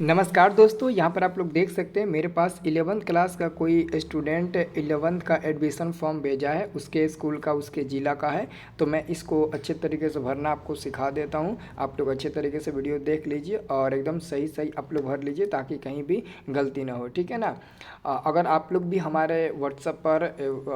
नमस्कार दोस्तों, यहाँ पर आप लोग देख सकते हैं मेरे पास 11th क्लास का कोई स्टूडेंट 11th का एडमिशन फॉर्म भेजा है। उसके स्कूल का, उसके ज़िला का है। तो मैं इसको अच्छे तरीके से भरना आपको सिखा देता हूँ। आप लोग अच्छे तरीके से वीडियो देख लीजिए और एकदम सही सही आप लोग भर लीजिए ताकि कहीं भी गलती ना हो, ठीक है ना। अगर आप लोग भी हमारे व्हाट्सएप पर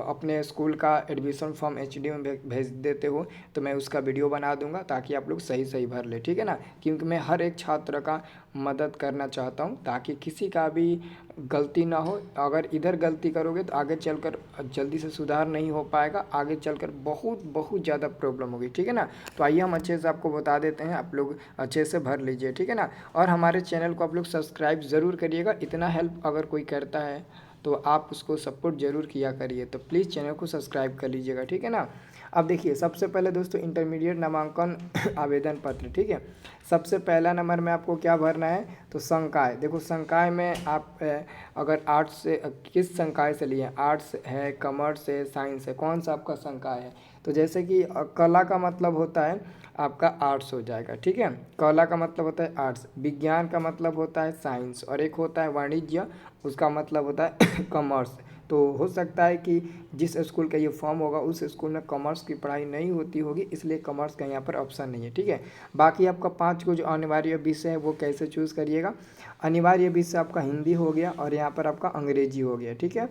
अपने स्कूल का एडमिशन फॉर्म HD में भेज देते हो तो मैं उसका वीडियो बना दूंगा ताकि आप लोग सही सही भर ले, ठीक है ना। क्योंकि मैं हर एक छात्र का मदद करना चाहता हूँ ताकि किसी का भी गलती ना हो। अगर इधर गलती करोगे तो आगे चलकर जल्दी से सुधार नहीं हो पाएगा, आगे चलकर बहुत बहुत ज़्यादा प्रॉब्लम होगी, ठीक है ना। तो आइए हम अच्छे से आपको बता देते हैं, आप लोग अच्छे से भर लीजिए, ठीक है ना। और हमारे चैनल को आप लोग सब्सक्राइब ज़रूर करिएगा। इतना हेल्प अगर कोई करता है तो आप उसको सपोर्ट ज़रूर किया करिए। तो प्लीज़ चैनल को सब्सक्राइब कर लीजिएगा, ठीक है ना। अब देखिए, सबसे पहले दोस्तों इंटरमीडिएट नामांकन आवेदन पत्र, ठीक है। सबसे पहला नंबर में आपको क्या भरना है तो संकाय। देखो संकाय में आप अगर आर्ट्स से किस संकाय से लिए, आर्ट्स है, कॉमर्स है, साइंस है, कौन सा आपका संकाय है। तो जैसे कि कला का मतलब होता है आपका आर्ट्स हो जाएगा, ठीक है। कला का मतलब होता है आर्ट्स, विज्ञान का मतलब होता है साइंस, और एक होता है वाणिज्य, उसका मतलब होता है कॉमर्स। तो हो सकता है कि जिस स्कूल का ये फॉर्म होगा उस स्कूल में कॉमर्स की पढ़ाई नहीं होती होगी, इसलिए कॉमर्स का यहाँ पर ऑप्शन नहीं है, ठीक है। बाकी आपका 5 को जो अनिवार्य विषय है वो कैसे चूज़ करिएगा। अनिवार्य विषय आपका हिंदी हो गया और यहाँ पर आपका अंग्रेजी हो गया, ठीक है।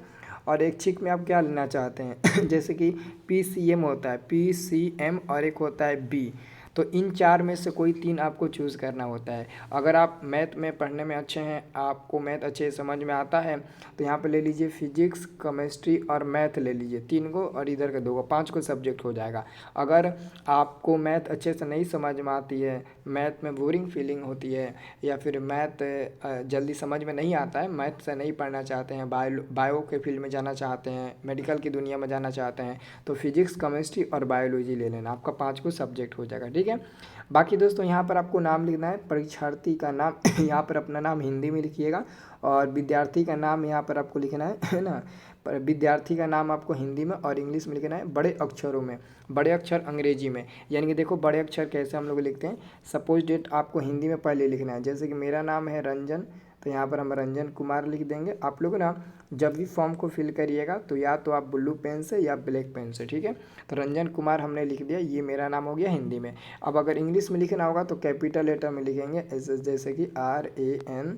और एक छिक में आप क्या लेना चाहते हैं जैसे कि PCM होता है, PCM, और एक होता है B। तो इन 4 में से कोई 3 आपको चूज़ करना होता है। अगर आप मैथ में पढ़ने में अच्छे हैं, आपको मैथ अच्छे समझ में आता है तो यहाँ पे ले लीजिए फिजिक्स, केमिस्ट्री और मैथ ले लीजिए 3 को, और इधर का 2 को, 5 को सब्जेक्ट हो जाएगा। अगर आपको मैथ अच्छे से नहीं समझ में आती है, मैथ में बोरिंग फीलिंग होती है, या फिर मैथ जल्दी समझ में नहीं आता है, मैथ से नहीं पढ़ना चाहते हैं, बायो के फील्ड में जाना चाहते हैं, मेडिकल की दुनिया में जाना चाहते हैं, तो फिजिक्स, केमिस्ट्री और बायोलॉजी ले लेना, आपका 5 को सब्जेक्ट हो जाएगा, ठीक है। बाकी दोस्तों यहाँ पर आपको नाम लिखना है, परीक्षार्थी का नाम यहाँ पर अपना नाम हिंदी में लिखिएगा, और विद्यार्थी का नाम यहाँ पर आपको लिखना है ना। पर विद्यार्थी का नाम आपको हिंदी में और इंग्लिश में लिखना है, बड़े अक्षरों में, बड़े अक्षर अंग्रेजी में। यानी कि देखो बड़े अक्षर कैसे हम लोग लिखते हैं, सपोज डेट आपको हिंदी में पहले लिखना है। जैसे कि मेरा नाम है रंजन, तो यहाँ पर हम रंजन कुमार लिख देंगे। आप लोग ना जब भी फॉर्म को फिल करिएगा तो या तो आप ब्लू पेन से या ब्लैक पेन से, ठीक है। तो रंजन कुमार हमने लिख दिया, ये मेरा नाम हो गया हिंदी में। अब अगर इंग्लिश में लिखना होगा तो कैपिटल लेटर में लिखेंगे, जैसे कि RANJAN,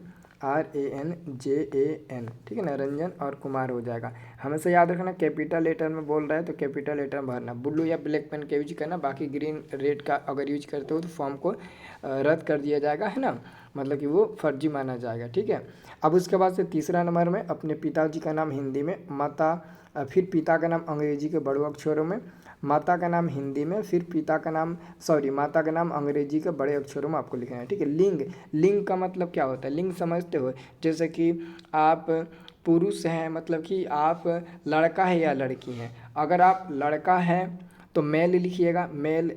ठीक है ना, रंजन और कुमार हो जाएगा। हमेशा याद रखना कैपिटल लेटर में बोल रहा है तो कैपिटल लेटर में भरना, ब्लू या ब्लैक पेन का यूज करना। बाकी ग्रीन रेड का अगर यूज करते हो तो फॉर्म को रद्द कर दिया जाएगा, है ना, मतलब कि वो फर्जी माना जाएगा, ठीक है। अब उसके बाद से तीसरा नंबर में अपने पिताजी का नाम हिंदी में, माता, फिर पिता का नाम अंग्रेजी के बड़े अक्षरों में, माता का नाम हिंदी में, फिर माता का नाम अंग्रेजी के बड़े अक्षरों में आपको लिखना है, ठीक है। लिंग का मतलब क्या होता है, लिंग समझते हो, जैसे कि आप पुरुष हैं, मतलब कि आप लड़का है या लड़की हैं। अगर आप लड़का हैं तो मेल लिखिएगा, मेल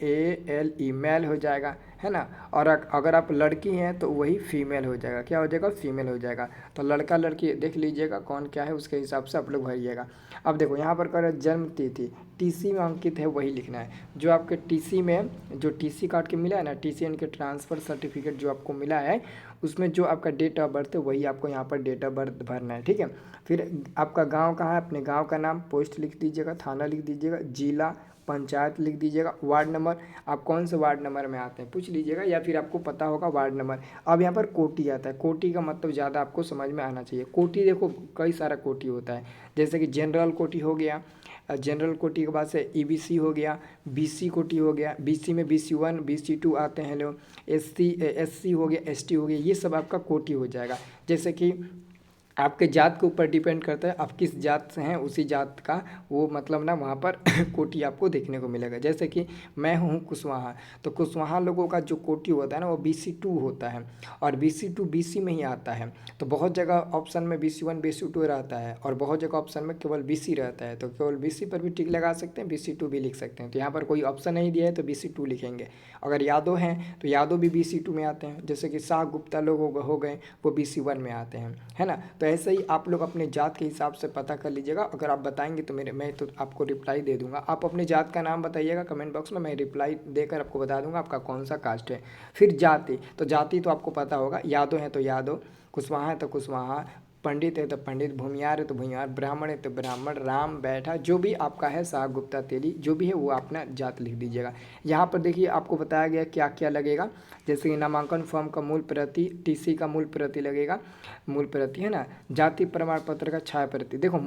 MALE, मेल हो जाएगा, है ना। और अगर आप लड़की हैं तो वही फीमेल हो जाएगा, क्या हो जाएगा, फीमेल हो जाएगा। तो लड़का लड़की देख लीजिएगा कौन क्या है, उसके हिसाब से आप लोग भरिएगा। अब देखो यहाँ पर कर जन्म तिथि, TC में अंकित है वही लिखना है। जो आपके TC में जो TC काट के मिला है ना, TC यानी कि ट्रांसफ़र सर्टिफिकेट जो आपको मिला है, उसमें जो आपका डेट ऑफ बर्थ है वही आपको यहाँ पर डेट ऑफ बर्थ भरना है, ठीक है। फिर आपका गांव कहाँ है, अपने गांव का नाम, पोस्ट लिख दीजिएगा, थाना लिख दीजिएगा, जिला, पंचायत लिख दीजिएगा, वार्ड नंबर, आप कौन से वार्ड नंबर में आते हैं पूछ लीजिएगा, या फिर आपको पता होगा वार्ड नंबर। अब यहाँ पर कोटि आता है, कोटि का मतलब ज़्यादा आपको समझ में आना चाहिए। कोटि देखो कई सारा कोटि होता है, जैसे कि जनरल कोटि हो गया, जनरल कोटि के बाद से EBC हो गया, BC कोटि हो गया, BC में BC1 BC2 आते हैं लोग, SC हो गया, ST हो गया, ये सब आपका कोटि हो जाएगा। जैसे कि आपके जात के ऊपर डिपेंड करता है, आप किस जात से हैं उसी जात का वो मतलब ना वहाँ पर कोटि आपको देखने को मिलेगा। जैसे कि मैं हूँ कुशवाहा, तो कुशवाहा लोगों का जो कोटि होता है ना वो BC2 होता है, और BC2 BC में ही आता है। तो बहुत जगह ऑप्शन में BC1 BC2 रहता है, और बहुत जगह ऑप्शन में केवल BC रहता है। तो केवल BC पर भी टिक लगा सकते हैं, BC2 भी लिख सकते हैं। तो यहाँ पर कोई ऑप्शन नहीं दिया है तो BC2 लिखेंगे। अगर यादव हैं तो यादव भी BC2 में आते हैं, जैसे कि शाह गुप्ता लोग हो गए वो BC1 में आते हैं, है ना। तो तो ऐसे ही आप लोग अपने जात के हिसाब से पता कर लीजिएगा। अगर आप बताएंगे तो मैं तो आपको रिप्लाई दे दूंगा। आप अपने जात का नाम बताइएगा कमेंट बॉक्स में, मैं रिप्लाई देकर आपको बता दूंगा आपका कौन सा कास्ट है। फिर जाति, तो जाति तो आपको पता होगा, यादव है तो यादव, कुशवाहा है तो कुशवाहा, पंडित है तो पंडित, भूमियार है तो भूमियार, ब्राह्मण है तो ब्राह्मण, राम बैठा, जो भी आपका है, शाह गुप्ता तेली, जो भी है वो अपना जात लिख दीजिएगा। यहाँ पर देखिए आपको बताया गया क्या क्या लगेगा, जैसे कि नामांकन फॉर्म का मूल प्रति, टीसी का मूल प्रति लगेगा, मूल प्रति है ना, जाति प्रमाण पत्र का छाया प्रति। देखो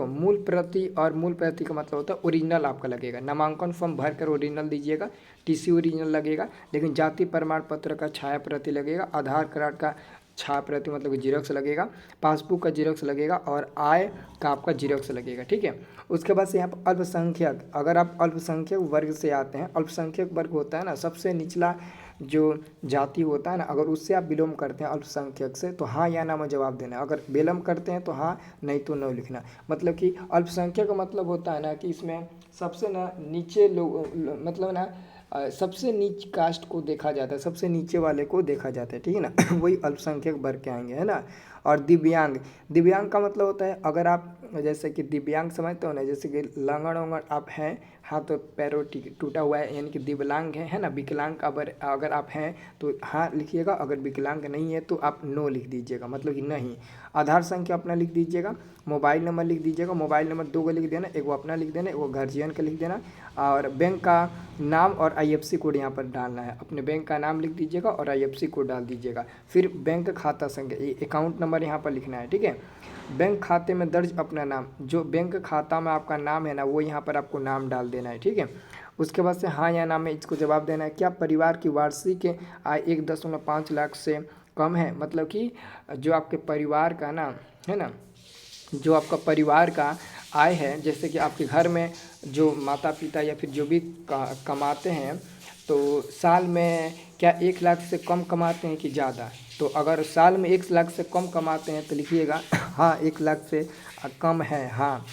मूल प्रति और मूल प्रति का मतलब होता है ओरिजिनल आपका लगेगा। नामांकन फॉर्म भर कर ओरिजिनल दीजिएगा, टीसी ओरिजिनल लगेगा, लेकिन जाति प्रमाण पत्र का छाया प्रति लगेगा, आधार कार्ड का छाया प्रति मतलब कि जीरोक्स लगेगा, पासबुक का जीरोक्स लगेगा और आय का आपका जीरोक्स लगेगा। ठीक है। उसके बाद से यहाँ पर अल्पसंख्यक, अगर आप अल्पसंख्यक वर्ग से आते हैं, अल्पसंख्यक वर्ग होता है ना सबसे निचला जो जाति होता है ना, अगर उससे आप बिलोंग करते हैं अल्पसंख्यक से, तो हाँ या ना में जवाब देना। अगर बिलोंग करते हैं तो हाँ, नहीं तो नो लिखना। मतलब कि अल्पसंख्यक का मतलब होता है ना कि इसमें सबसे ना नीचे लोग, मतलब ना सबसे नीच कास्ट को देखा जाता है, सबसे नीचे वाले को देखा जाता है। ठीक है ना वही अल्पसंख्यक वर्ग के आएंगे, है ना। और दिव्यांग, दिव्यांग का मतलब होता है अगर आप जैसे कि दिव्यांग समझते हो ना, जैसे कि लंगड़ उंगड़ आप हैं, हाथ तो पैरों टूटा हुआ है, यानी कि दिव्यांग है ना। विकलांग अगर आप हैं तो हाँ लिखिएगा, अगर विकलांग नहीं है तो आप नो लिख दीजिएगा, मतलब कि नहीं। आधार संख्या अपना लिख दीजिएगा, मोबाइल नंबर लिख दीजिएगा, मोबाइल नंबर 2 को लिख देना, एक वो अपना लिख देना, वो गार्जियन का लिख देना, और बैंक का नाम और आईएफएससी कोड यहाँ पर डालना है। अपने बैंक का नाम लिख दीजिएगा और आईएफएससी कोड डाल दीजिएगा। फिर बैंक खाता संख्या, अकाउंट नंबर यहाँ पर लिखना है। ठीक है। बैंक खाते में दर्ज अपना नाम, जो बैंक खाता में आपका नाम है ना, वो यहाँ पर आपको नाम डाल देना है। ठीक है। उसके बाद से हाँ या ना में इसको जवाब देना है। क्या परिवार की वार्षिक आय 1.5 लाख से कम है, मतलब कि जो आपके परिवार का ना है ना, जो आपका परिवार का आय है, जैसे कि आपके घर में जो माता पिता या फिर जो भी कमाते हैं, तो साल में क्या 1 लाख से कम कमाते हैं कि ज़्यादा। तो अगर साल में 1 लाख से कम कमाते हैं तो लिखिएगा हाँ 1 लाख से कम है हाँ,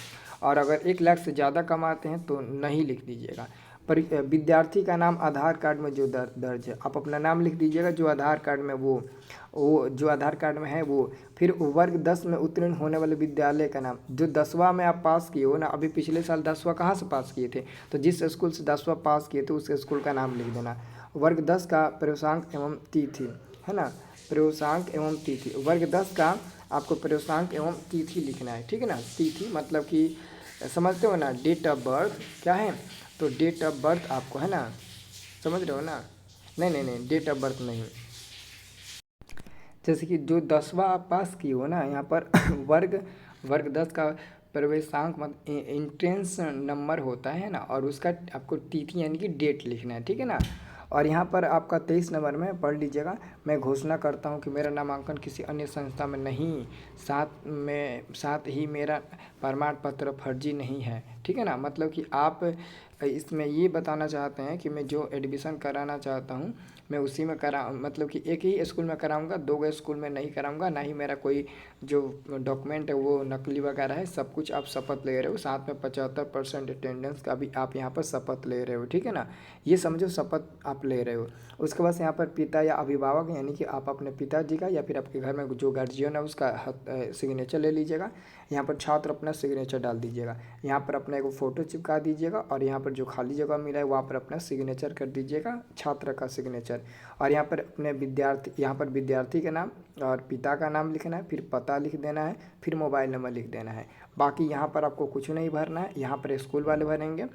और अगर 1 लाख से ज़्यादा कमाते हैं तो नहीं लिख दीजिएगा। पर विद्यार्थी का नाम आधार कार्ड में जो दर्ज है, आप अपना नाम लिख दीजिएगा जो आधार कार्ड में वो जो आधार कार्ड में है वो। फिर वर्ग 10 में उत्तीर्ण होने वाले विद्यालय का नाम, जो 10वां में आप पास किए हो ना, अभी पिछले साल 10वां कहाँ से पास किए थे, तो जिस स्कूल से 10वां पास किए थे उस स्कूल का नाम लिख देना। वर्ग 10 का प्रवेशांक एवं तिथि, है ना, प्रवेशांक एवं तिथि। वर्ग 10 का आपको प्रवेशांक एवं तिथि लिखना है। ठीक है ना। तिथि मतलब कि समझते हो ना, डेट ऑफ बर्थ क्या है, तो डेट ऑफ बर्थ आपको है ना, समझ रहे हो ना, नहीं डेट ऑफ बर्थ नहीं, जैसे कि जो 10वां आप पास किए हो ना, यहाँ पर वर्ग 10 का प्रवेशांक मतलब एंट्रेंस नंबर होता है ना, और उसका आपको तिथि यानी कि डेट लिखना है। ठीक है ना। और यहाँ पर आपका 23 नंबर में पढ़ लीजिएगा, मैं घोषणा करता हूँ कि मेरा नामांकन किसी अन्य संस्था में नहीं, साथ ही मेरा प्रमाण पत्र फर्जी नहीं है। ठीक है ना। मतलब कि आप इसमें ये बताना चाहते हैं कि मैं जो एडमिशन कराना चाहता हूँ मैं उसी में मतलब कि एक ही स्कूल में कराऊंगा, 2 स्कूल में नहीं कराऊंगा, ना ही मेरा कोई जो डॉक्यूमेंट है वो नकली वगैरह है। सब कुछ आप शपथ ले रहे हो, साथ में 75% अटेंडेंस का भी आप यहाँ पर शपथ ले रहे हो। ठीक है ना। ये समझो शपथ आप ले रहे हो। उसके बाद यहाँ पर पिता या अभिभावक, यानी कि आप अपने पिताजी का या फिर आपके घर में जो गार्जियन है उसका सिग्नेचर ले लीजिएगा। यहाँ पर छात्र अपना सिग्नेचर डाल दीजिएगा। यहाँ पर अपना एक फ़ोटो चिपका दीजिएगा और यहाँ पर जो खाली जगह मिला है वहाँ पर अपना सिग्नेचर कर दीजिएगा, छात्र का सिग्नेचर। और यहाँ पर अपने विद्यार्थी का नाम और पिता का नाम लिखना है, फिर पता लिख देना है, फिर मोबाइल नंबर लिख देना है। बाकी यहाँ पर आपको कुछ नहीं भरना है, यहाँ पर स्कूल वाले भरेंगे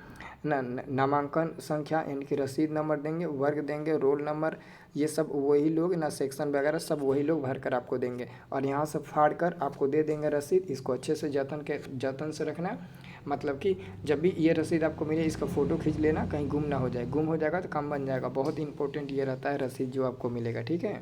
ना, नामांकन संख्या यानी कि रसीद नंबर देंगे, वर्ग देंगे, रोल नंबर, ये सब वही लोग ना, सेक्शन वगैरह सब वही लोग भर कर आपको देंगे और यहाँ से फाड़ कर आपको दे देंगे रसीद। इसको अच्छे से जतन से रखना है, मतलब कि जब भी ये रसीद आपको मिले इसका फ़ोटो खींच लेना, कहीं गुम ना हो जाए। गुम हो जाएगा तो काम बन जाएगा। बहुत इंपॉर्टेंट ये रहता है रसीद जो आपको मिलेगा। ठीक है।